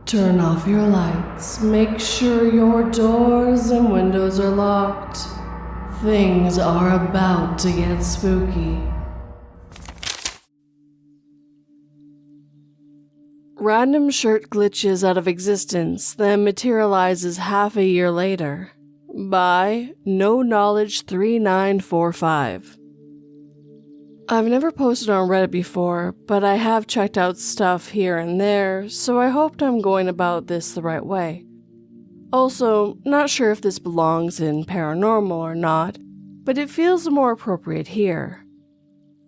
Turn off your lights. Make sure your doors and windows are locked. Things are about to get spooky. Random shirt glitches out of existence, then materializes half a year later. By No Knowledge 3945. I've never posted on Reddit before, but I have checked out stuff here and there, so I hoped I'm going about this the right way. Also, not sure if this belongs in paranormal or not, but it feels more appropriate here.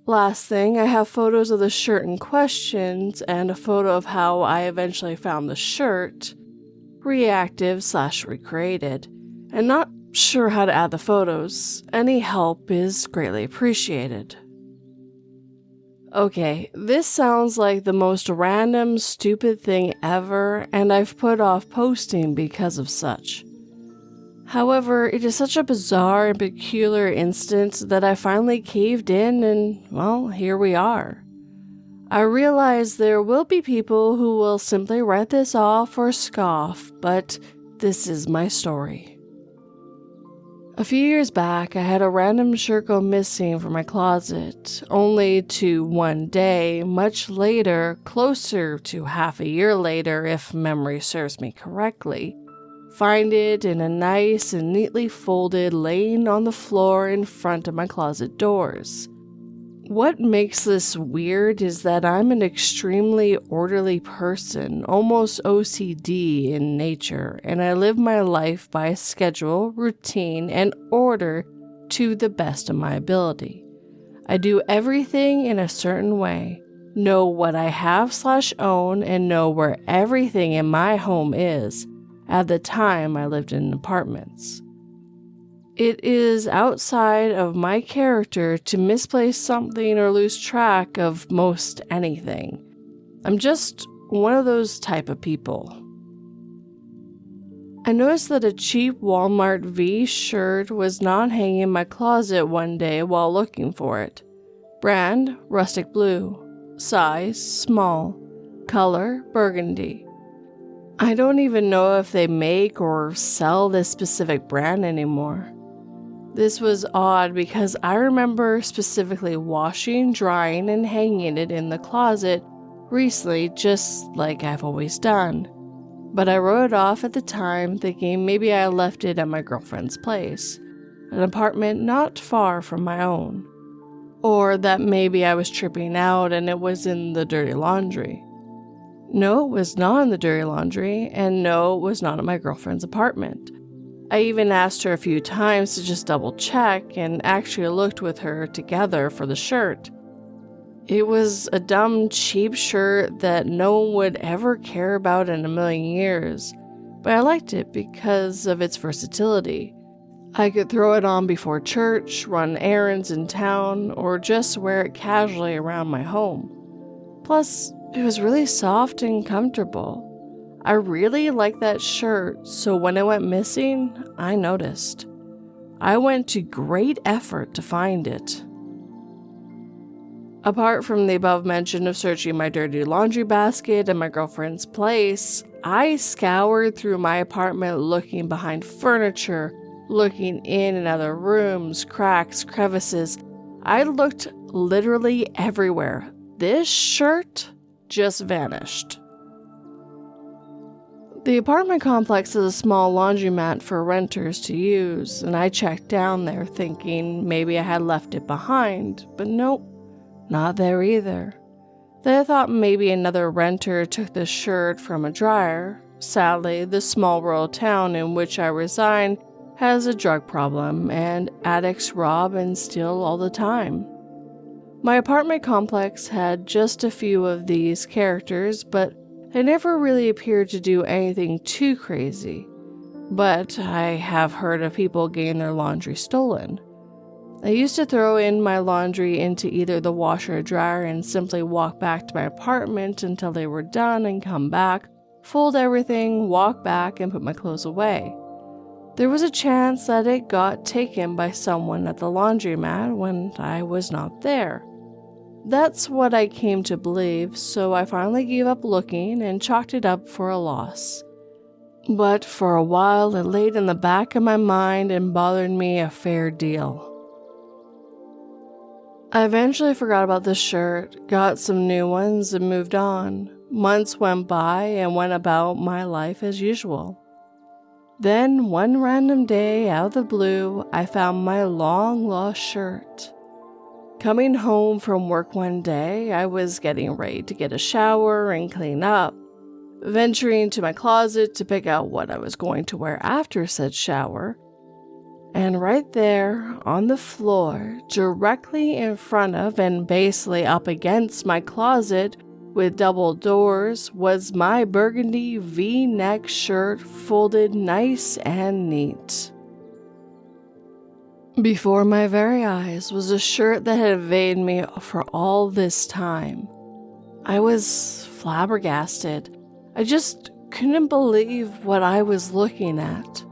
Last thing, I have photos of the shirt in question and a photo of how I eventually found the shirt, reactive/recreated, and not sure how to add the photos. Any help is greatly appreciated. Okay, this sounds like the most random, stupid thing ever, and I've put off posting because of such. However, it is such a bizarre and peculiar instance that I finally caved in and, well, here we are. I realize there will be people who will simply write this off or scoff, but this is my story. A few years back, I had a random shirt go missing from my closet, only to one day, much later, closer to half a year later if memory serves me correctly, find it in a nice and neatly folded laying on the floor in front of my closet doors. What makes this weird is that I'm an extremely orderly person, almost OCD in nature, and I live my life by schedule, routine, and order to the best of my ability. I do everything in a certain way, know what I have/own, and know where everything in my home is. At the time, I lived in apartments. It is outside of my character to misplace something or lose track of most anything. I'm just one of those type of people. I noticed that a cheap Walmart V shirt was not hanging in my closet one day while looking for it. Brand, rustic blue. Size, small. Color, burgundy. I don't even know if they make or sell this specific brand anymore. This was odd because I remember specifically washing, drying, and hanging it in the closet recently, just like I've always done. But I wrote it off at the time, thinking maybe I left it at my girlfriend's place, an apartment not far from my own. Or that maybe I was tripping out and it was in the dirty laundry. No, it was not in the dirty laundry, and no, it was not at my girlfriend's apartment. I even asked her a few times to just double check and actually looked with her together for the shirt. It was a dumb, cheap shirt that no one would ever care about in a million years, but I liked it because of its versatility. I could throw it on before church, run errands in town, or just wear it casually around my home. Plus, it was really soft and comfortable. I really liked that shirt, so when it went missing, I noticed. I went to great effort to find it. Apart from the above mention of searching my dirty laundry basket and my girlfriend's place, I scoured through my apartment looking behind furniture, looking in and out of rooms, cracks, crevices. I looked literally everywhere. This shirt just vanished. The apartment complex is a small laundromat for renters to use, and I checked down there thinking maybe I had left it behind, but nope, not there either. Then I thought maybe another renter took the shirt from a dryer. Sadly, the small rural town in which I reside has a drug problem, and addicts rob and steal all the time. My apartment complex had just a few of these characters, but they never really appeared to do anything too crazy. But I have heard of people getting their laundry stolen. I used to throw in my laundry into either the washer or dryer and simply walk back to my apartment until they were done and come back, fold everything, walk back, and put my clothes away. There was a chance that it got taken by someone at the laundromat when I was not there. That's what I came to believe, so I finally gave up looking and chalked it up for a loss. But for a while, it laid in the back of my mind and bothered me a fair deal. I eventually forgot about the shirt, got some new ones, and moved on. Months went by and went about my life as usual. Then, one random day, out of the blue, I found my long-lost shirt. Coming home from work one day, I was getting ready to get a shower and clean up, venturing to my closet to pick out what I was going to wear after said shower. And right there, on the floor, directly in front of and basically up against my closet with double doors, was my burgundy V-neck shirt folded nice and neat. Before my very eyes was a shirt that had evaded me for all this time. I was flabbergasted. I just couldn't believe what I was looking at.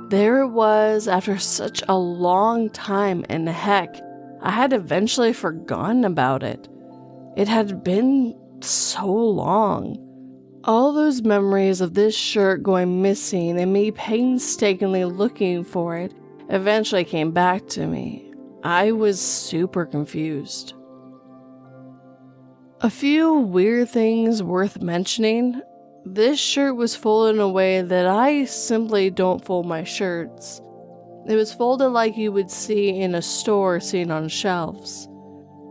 There it was after such a long time, and heck, I had eventually forgotten about it. It had been so long. All those memories of this shirt going missing and me painstakingly looking for it eventually came back to me. I was super confused. A few weird things worth mentioning. This shirt was folded in a way that I simply don't fold my shirts. It was folded like you would see in a store seen on shelves.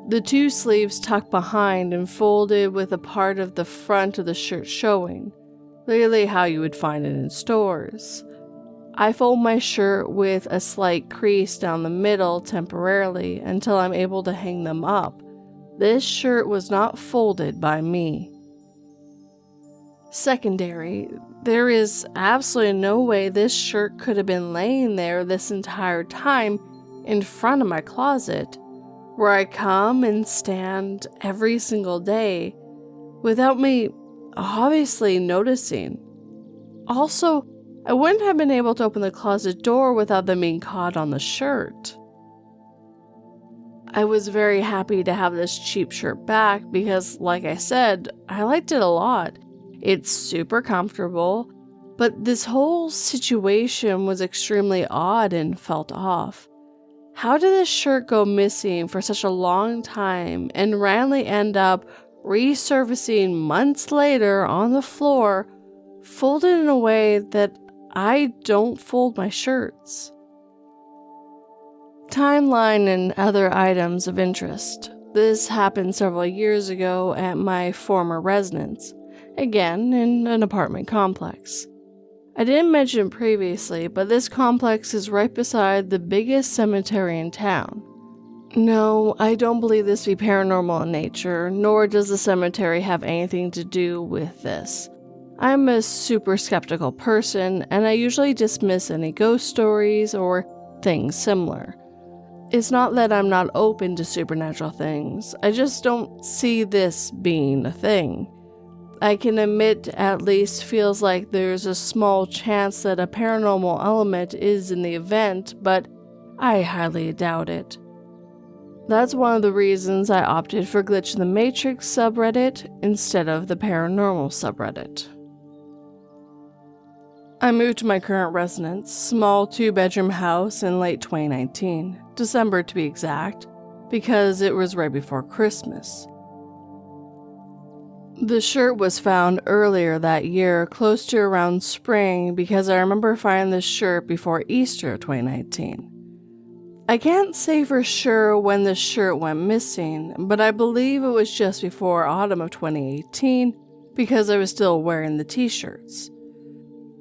The two sleeves tucked behind and folded with a part of the front of the shirt showing, clearly how you would find it in stores. I fold my shirt with a slight crease down the middle temporarily until I'm able to hang them up. This shirt was not folded by me. Secondary, there is absolutely no way this shirt could have been laying there this entire time in front of my closet, where I come and stand every single day, without me obviously noticing. Also, I wouldn't have been able to open the closet door without them being caught on the shirt. I was very happy to have this cheap shirt back because, like I said, I liked it a lot. It's super comfortable, but this whole situation was extremely odd and felt off. How did this shirt go missing for such a long time and randomly end up resurfacing months later on the floor, folded in a way that I don't fold my shirts? Timeline and other items of interest. This happened several years ago at my former residence. Again, in an apartment complex. I didn't mention previously, but this complex is right beside the biggest cemetery in town. No, I don't believe this to be paranormal in nature, nor does the cemetery have anything to do with this. I'm a super skeptical person, and I usually dismiss any ghost stories or things similar. It's not that I'm not open to supernatural things, I just don't see this being a thing. I can admit at least feels like there's a small chance that a paranormal element is in the event, but I highly doubt it. That's one of the reasons I opted for Glitch in the Matrix subreddit instead of the paranormal subreddit. I moved to my current residence, small 2-bedroom house, in late 2019, December to be exact, because it was right before Christmas. The shirt was found earlier that year, close to around spring, because I remember finding this shirt before Easter 2019. I can't say for sure when the shirt went missing, but I believe it was just before autumn of 2018, because I was still wearing the t-shirts.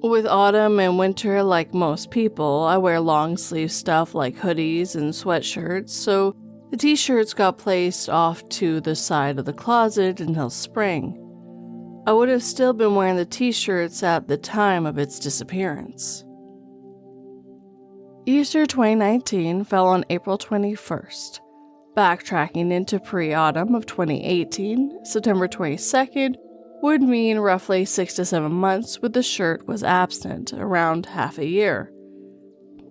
With autumn and winter, like most people, I wear long sleeve stuff like hoodies and sweatshirts, so the t-shirts got placed off to the side of the closet until spring. I would have still been wearing the t-shirts at the time of its disappearance. Easter 2019 fell on April 21st. Backtracking into pre-autumn of 2018, September 22nd would mean roughly 6 to 7 months with the shirt was absent, around half a year.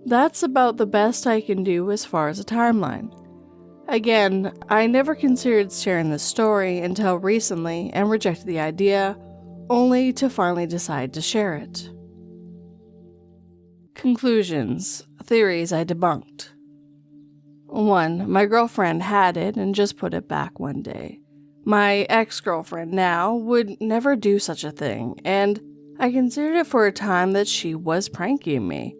That's about the best I can do as far as a timeline. Again, I never considered sharing this story until recently and rejected the idea, only to finally decide to share it. Conclusions. Theories I debunked. 1. My girlfriend had it and just put it back one day. My ex-girlfriend now would never do such a thing, and I considered it for a time that she was pranking me.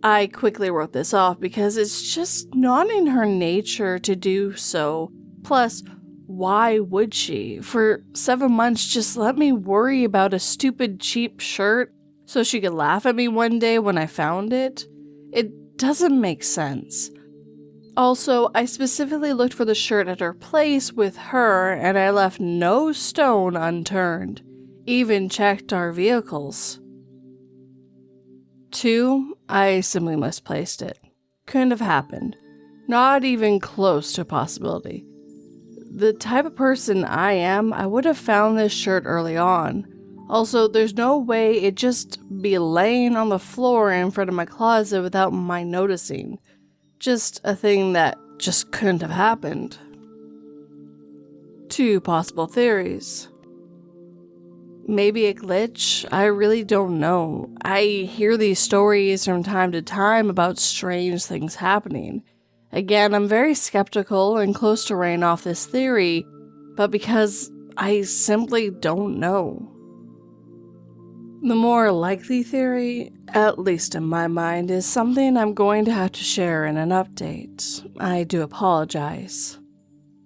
I quickly wrote this off because it's just not in her nature to do so. Plus, why would she? For 7 months, just let me worry about a stupid cheap shirt so she could laugh at me one day when I found it? It doesn't make sense. Also, I specifically looked for the shirt at her place with her, and I left no stone unturned. Even checked our vehicles. 2. I simply misplaced it. Couldn't have happened. Not even close to a possibility. The type of person I am, I would have found this shirt early on. Also, there's no way it'd just be laying on the floor in front of my closet without my noticing. Just a thing that just couldn't have happened. 2 possible theories. Maybe a glitch? I really don't know. I hear these stories from time to time about strange things happening. Again, I'm very skeptical and close to writing off this theory, but because I simply don't know. The more likely theory, at least in my mind, is something I'm going to have to share in an update. I do apologize.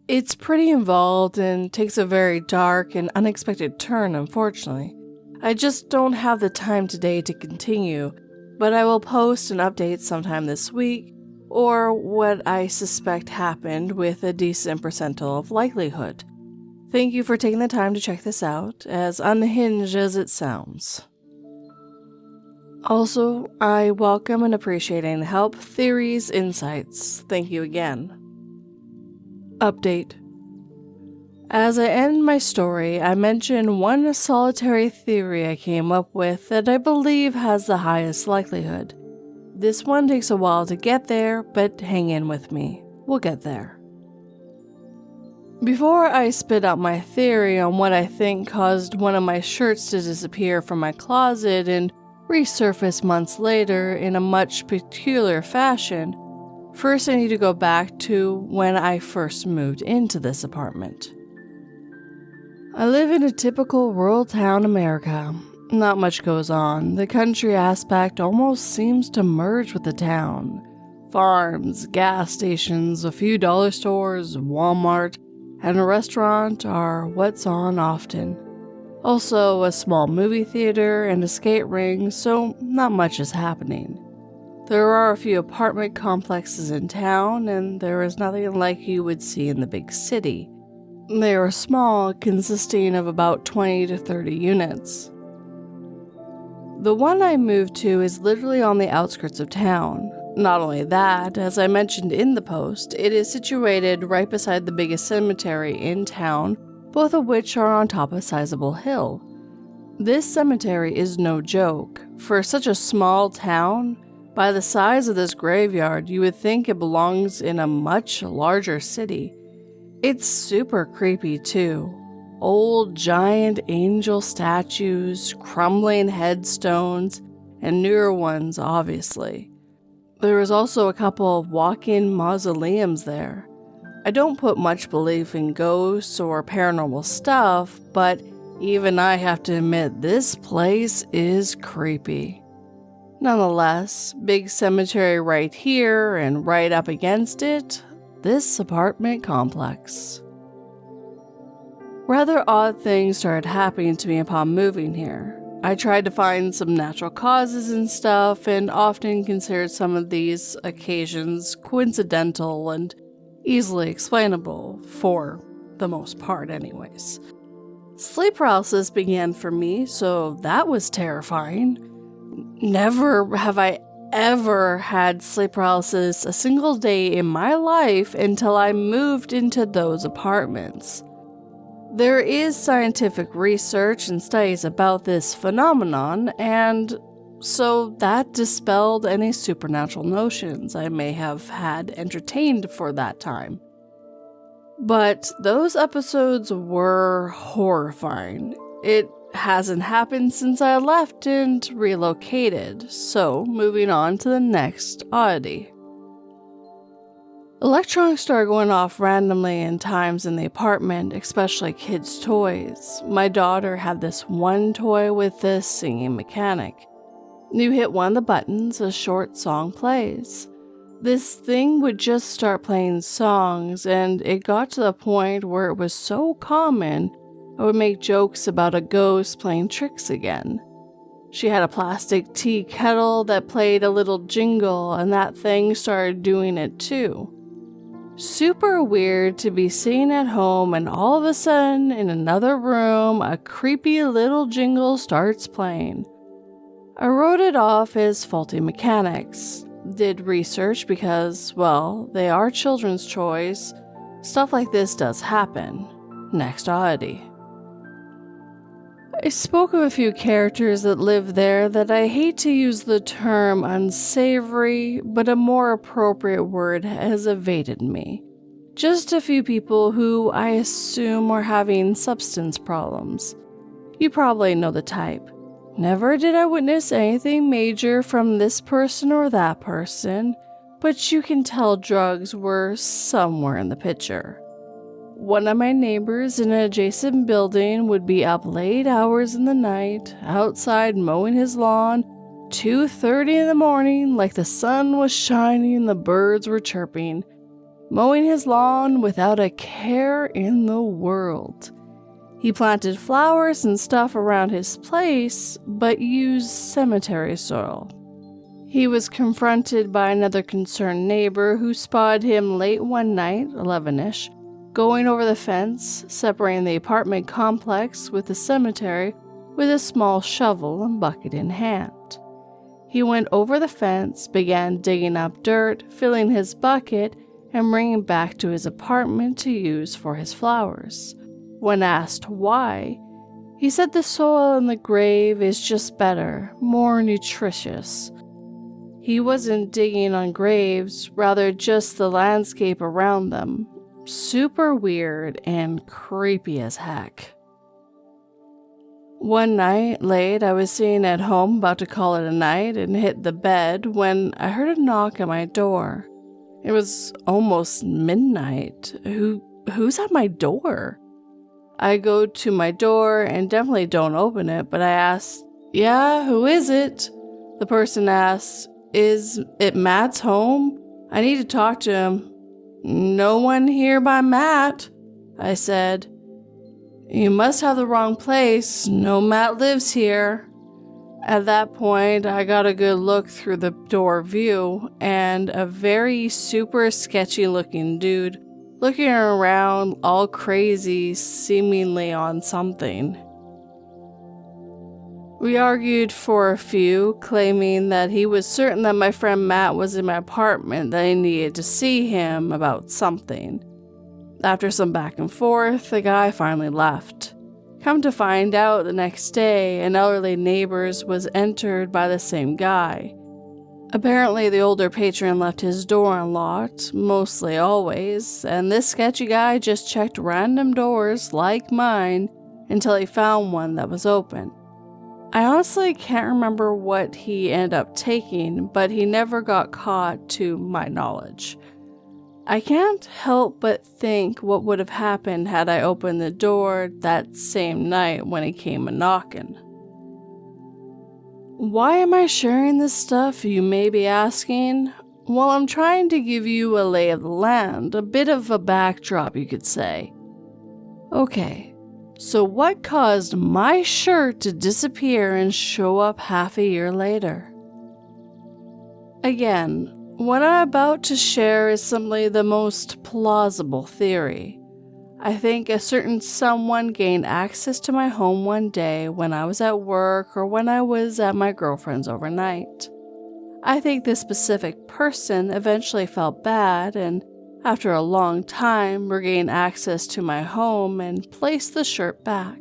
It's pretty involved and takes a very dark and unexpected turn, unfortunately. I just don't have the time today to continue, but I will post an update sometime this week, or what I suspect happened with a decent percentile of likelihood. Thank you for taking the time to check this out, as unhinged as it sounds. Also, I welcome and appreciate any help, theories, insights. Thank you again. Update. As I end my story, I mention one solitary theory I came up with that I believe has the highest likelihood. This one takes a while to get there, but hang in with me. We'll get there. Before I spit out my theory on what I think caused one of my shirts to disappear from my closet and resurface months later in a much peculiar fashion, first I need to go back to when I first moved into this apartment. I live in a typical rural town America. Not much goes on. The country aspect almost seems to merge with the town. Farms, gas stations, a few dollar stores, Walmart, and a restaurant are what's on often. Also, a small movie theater and a skate ring, so not much is happening. There are a few apartment complexes in town, and there is nothing like you would see in the big city. They are small, consisting of about 20 to 30 units. The one I moved to is literally on the outskirts of town. Not only that, as I mentioned in the post, it is situated right beside the biggest cemetery in town, both of which are on top of a sizable hill. This cemetery is no joke. For such a small town, by the size of this graveyard, you would think it belongs in a much larger city. It's super creepy too. Old giant angel statues, crumbling headstones, and newer ones obviously. There is also a couple of walk-in mausoleums there. I don't put much belief in ghosts or paranormal stuff, but even I have to admit this place is creepy. Nonetheless, big cemetery right here and right up against it, this apartment complex. Rather odd things started happening to me upon moving here. I tried to find some natural causes and stuff, and often considered some of these occasions coincidental and easily explainable, for the most part anyways. Sleep paralysis began for me, so that was terrifying. Never have I ever had sleep paralysis a single day in my life until I moved into those apartments. There is scientific research and studies about this phenomenon, and so that dispelled any supernatural notions I may have had entertained for that time. But those episodes were horrifying. It hasn't happened since I left and relocated, so moving on to the next oddity. Electronics started going off randomly in times in the apartment, especially kids' toys. My daughter had this one toy with this singing mechanic. You hit one of the buttons, a short song plays. This thing would just start playing songs, and it got to the point where it was so common, I would make jokes about a ghost playing tricks again. She had a plastic tea kettle that played a little jingle, and that thing started doing it too. Super weird to be sitting at home and all of a sudden, in another room, a creepy little jingle starts playing. I wrote it off as faulty mechanics. Did research because, well, they are children's toys. Stuff like this does happen. Next oddity. I spoke of a few characters that live there that I hate to use the term unsavory, but a more appropriate word has evaded me. Just a few people who I assume are having substance problems. You probably know the type. Never did I witness anything major from this person or that person, but you can tell drugs were somewhere in the picture. One of my neighbors in an adjacent building would be up late hours in the night, outside mowing his lawn, 2:30 in the morning, like the sun was shining and the birds were chirping, mowing his lawn without a care in the world. He planted flowers and stuff around his place, but used cemetery soil. He was confronted by another concerned neighbor who spotted him late one night, 11ish, going over the fence, separating the apartment complex with the cemetery with a small shovel and bucket in hand. He went over the fence, began digging up dirt, filling his bucket, and bringing it back to his apartment to use for his flowers. When asked why, he said the soil in the grave is just better, more nutritious. He wasn't digging on graves, rather just the landscape around them. Super weird and creepy as heck. One night, late, I was sitting at home about to call it a night and hit the bed when I heard a knock at my door. It was almost midnight. Who's at my door? I go to my door and definitely don't open it, but I ask, "Yeah, who is it?" The person asks, "Is it Matt's home? I need to talk to him." "No one here by Matt," I said. "You must have the wrong place. No Matt lives here." At that point, I got a good look through the door view, and a very super sketchy looking dude looking around all crazy, seemingly on something. We argued for a few, claiming that he was certain that my friend Matt was in my apartment, that I needed to see him about something. After some back and forth, the guy finally left. Come to find out, the next day, an elderly neighbor's was entered by the same guy. Apparently, the older patron left his door unlocked, mostly always, and this sketchy guy just checked random doors like mine until he found one that was open. I honestly can't remember what he ended up taking, but he never got caught to my knowledge. I can't help but think what would have happened had I opened the door that same night when he came a-knocking. Why am I sharing this stuff, you may be asking? Well, I'm trying to give you a lay of the land, a bit of a backdrop, you could say. Okay, so what caused my shirt to disappear and show up half a year later? Again, what I'm about to share is simply the most plausible theory. I think a certain someone gained access to my home one day when I was at work or when I was at my girlfriend's overnight. I think this specific person eventually felt bad and, after a long time, regained access to my home and placed the shirt back.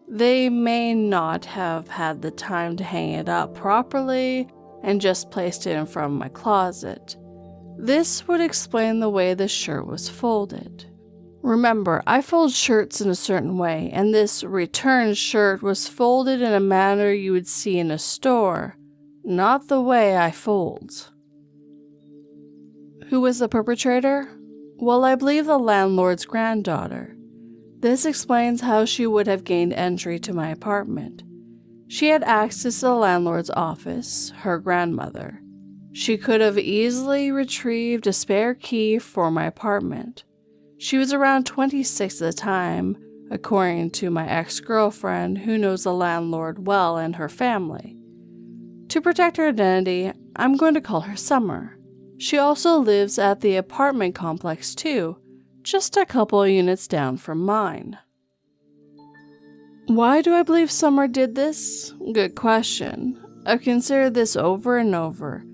They may not have had the time to hang it up properly and just placed it in front of my closet. This would explain the way the shirt was folded. Remember, I fold shirts in a certain way, and this return shirt was folded in a manner you would see in a store, not the way I fold. Who was the perpetrator? Well, I believe the landlord's granddaughter. This explains how she would have gained entry to my apartment. She had access to the landlord's office, her grandmother. She could have easily retrieved a spare key for my apartment. She was around 26 at the time, according to my ex-girlfriend who knows the landlord well and her family. To protect her identity, I'm going to call her Summer. She also lives at the apartment complex too, just a couple of units down from mine. Why do I believe Summer did this? Good question. I've considered this over and over.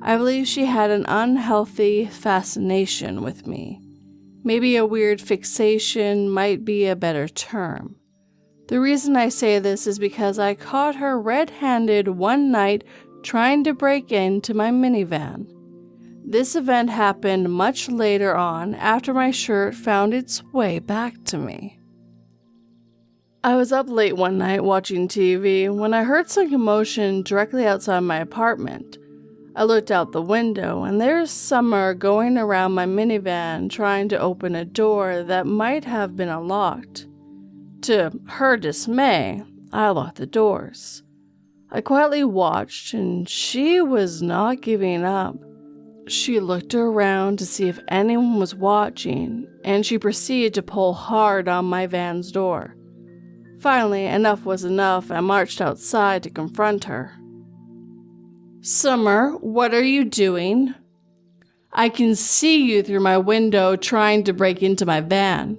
I believe she had an unhealthy fascination with me. Maybe a weird fixation might be a better term. The reason I say this is because I caught her red-handed one night trying to break into my minivan. This event happened much later on after my shirt found its way back to me. I was up late one night watching TV when I heard some commotion directly outside my apartment. I looked out the window and there's Summer going around my minivan trying to open a door that might have been unlocked. To her dismay, I locked the doors. I quietly watched and she was not giving up. She looked around to see if anyone was watching, and she proceeded to pull hard on my van's door. Finally, enough was enough, and I marched outside to confront her. "Summer, what are you doing? I can see you through my window trying to break into my van."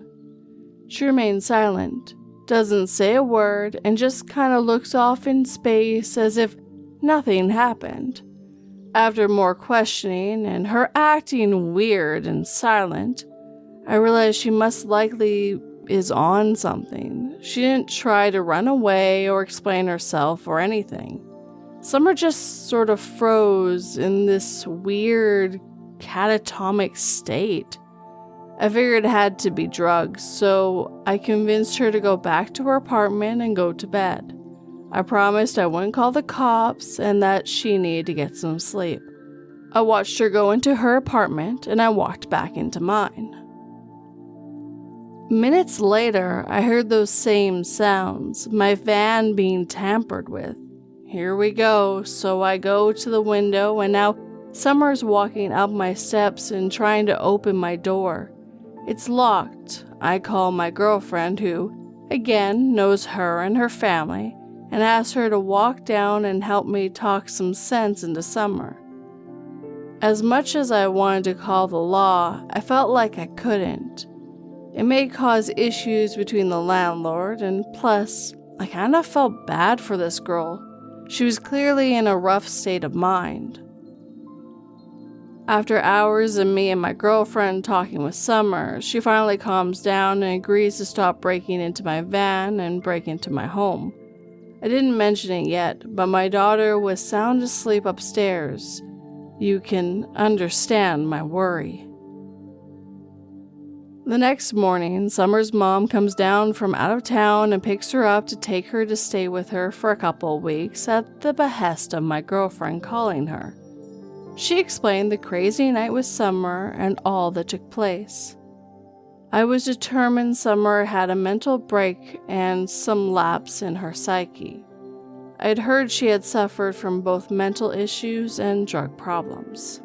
She remained silent, doesn't say a word, and just kind of looks off in space as if nothing happened. After more questioning and her acting weird and silent, I realized she most likely is on something. She didn't try to run away or explain herself or anything. Summer just sort of froze in this weird catatonic state. I figured it had to be drugs, so I convinced her to go back to her apartment and go to bed. I promised I wouldn't call the cops and that she needed to get some sleep. I watched her go into her apartment and I walked back into mine. Minutes later, I heard those same sounds, my van being tampered with. Here we go, so I go to the window and now Summer's walking up my steps and trying to open my door. It's locked. I call my girlfriend who, again, knows her and her family, and asked her to walk down and help me talk some sense into Summer. As much as I wanted to call the law, I felt like I couldn't. It may cause issues between the landlord, and plus, I kind of felt bad for this girl. She was clearly in a rough state of mind. After hours of me and my girlfriend talking with Summer, she finally calms down and agrees to stop breaking into my van and break into my home. I didn't mention it yet, but my daughter was sound asleep upstairs. You can understand my worry. The next morning, Summer's mom comes down from out of town and picks her up to take her to stay with her for a couple of weeks at the behest of my girlfriend calling her. She explained the crazy night with Summer and all that took place. I was determined Summer had a mental break and some lapse in her psyche. I had heard she had suffered from both mental issues and drug problems.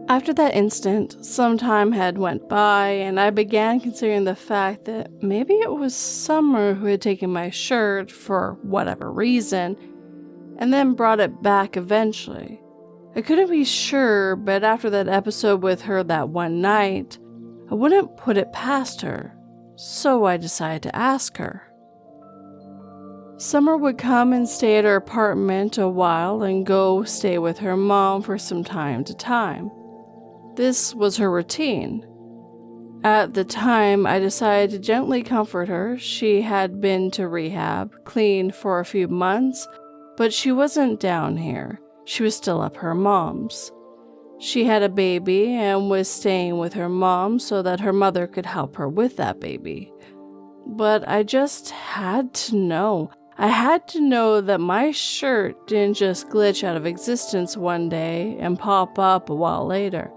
After that incident, some time had went by, and I began considering the fact that maybe it was Summer who had taken my shirt for whatever reason, and then brought it back eventually. I couldn't be sure, but after that episode with her that one night, I wouldn't put it past her, so I decided to ask her. Summer would come and stay at her apartment a while and go stay with her mom for some time to time. This was her routine. At the time, I decided to gently comfort her. She had been to rehab, clean for a few months, but she wasn't down here. She was still up her mom's. She had a baby and was staying with her mom so that her mother could help her with that baby. But I just had to know. I had to know that my shirt didn't just glitch out of existence one day and pop up a while later.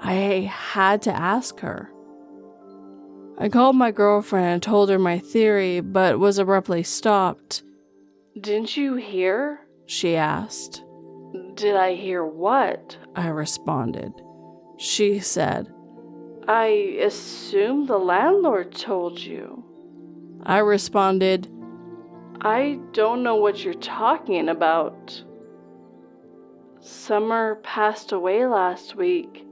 I had to ask her. I called my girlfriend and told her my theory, but was abruptly stopped. "Didn't you hear?" she asked. "Did I hear what?" I responded. She said, "I assume the landlord told you." I responded, "I don't know what you're talking about. Summer passed away last week.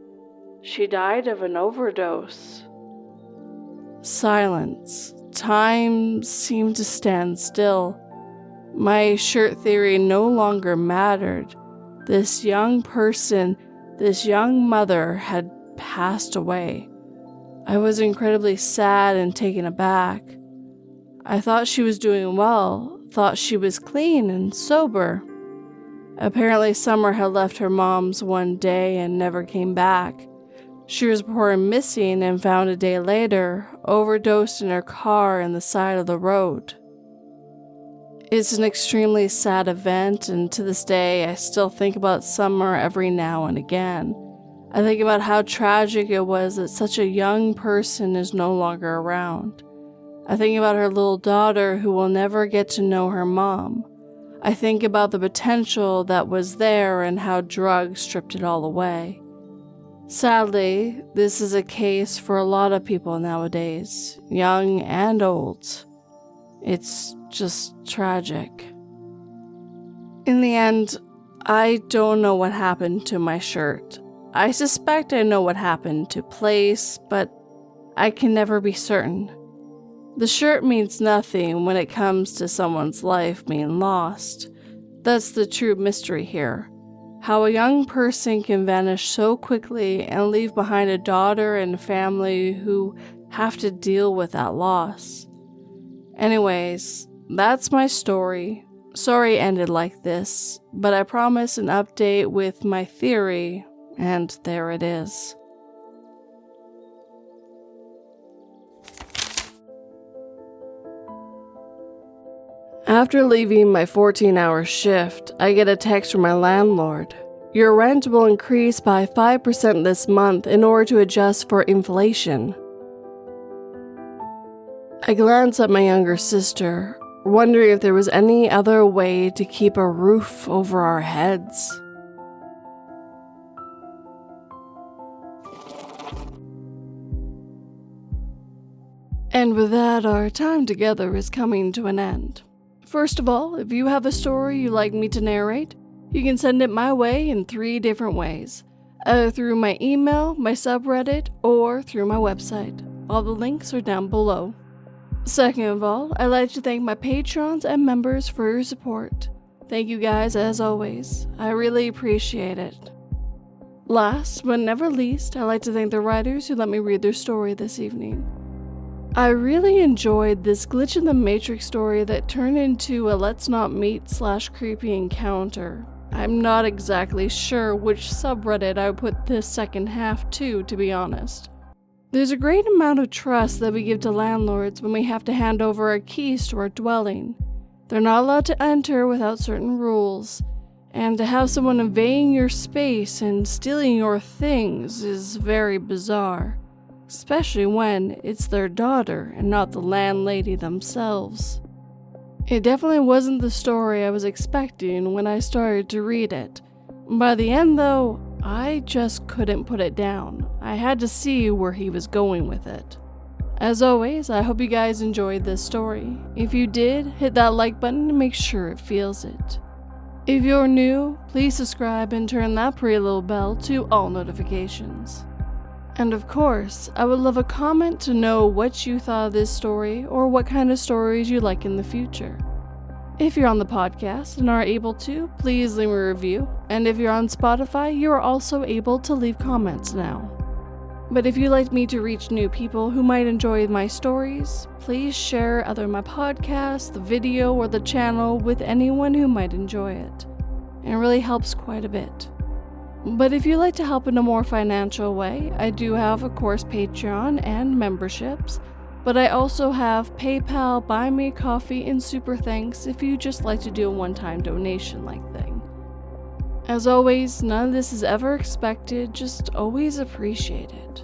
She died of an overdose." Silence. Time seemed to stand still. My shirt theory no longer mattered. This young person, this young mother had passed away. I was incredibly sad and taken aback. I thought she was doing well, thought she was clean and sober. Apparently Summer had left her mom's one day and never came back. She was reported missing and found a day later, overdosed in her car in the side of the road. It's an extremely sad event, and to this day I still think about Summer every now and again. I think about how tragic it was that such a young person is no longer around. I think about her little daughter who will never get to know her mom. I think about the potential that was there and how drugs stripped it all away. Sadly, this is a case for a lot of people nowadays, young and old. It's just tragic. In the end, I don't know what happened to my shirt. I suspect I know what happened to place, but I can never be certain. The shirt means nothing when it comes to someone's life being lost. That's the true mystery here. How a young person can vanish so quickly and leave behind a daughter and family who have to deal with that loss. Anyways, that's my story. Sorry it ended like this, but I promise an update with my theory, and there it is. After leaving my 14-hour shift, I get a text from my landlord. "Your rent will increase by 5% this month in order to adjust for inflation." I glance at my younger sister, wondering if there was any other way to keep a roof over our heads. And with that, our time together is coming to an end. First of all, if you have a story you'd like me to narrate, you can send it my way in 3 different ways. Either through my email, my subreddit, or through my website. All the links are down below. Second of all, I'd like to thank my patrons and members for your support. Thank you guys as always. I really appreciate it. Last but never least, I'd like to thank the writers who let me read their story this evening. I really enjoyed this glitch in the Matrix story that turned into a let's not meet / creepy encounter. I'm not exactly sure which subreddit I would put this second half to be honest. There's a great amount of trust that we give to landlords when we have to hand over our keys to our dwelling. They're not allowed to enter without certain rules, and to have someone invading your space and stealing your things is very bizarre. Especially when it's their daughter and not the landlady themselves. It definitely wasn't the story I was expecting when I started to read it. By the end though, I just couldn't put it down. I had to see where he was going with it. As always, I hope you guys enjoyed this story. If you did, hit that like button to make sure it feels it. If you're new, please subscribe and turn that pretty little bell to all notifications. And of course, I would love a comment to know what you thought of this story or what kind of stories you like in the future. If you're on the podcast and are able to, please leave a review, and if you're on Spotify, you are also able to leave comments now. But if you'd like me to reach new people who might enjoy my stories, please share either my podcast, the video, or the channel with anyone who might enjoy it. It really helps quite a bit. But if you'd like to help in a more financial way, I do have, of course, Patreon and memberships, but I also have PayPal, Buy Me a Coffee, and Super Thanks if you just like to do a one-time donation-like thing. As always, none of this is ever expected, just always appreciated.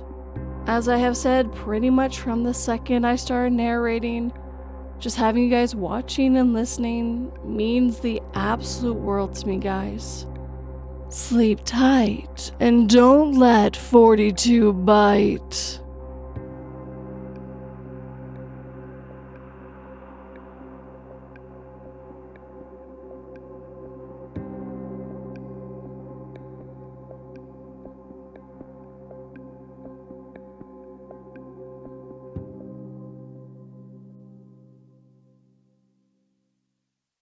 As I have said pretty much from the second I started narrating, just having you guys watching and listening means the absolute world to me, guys. Sleep tight and don't let 42 bite.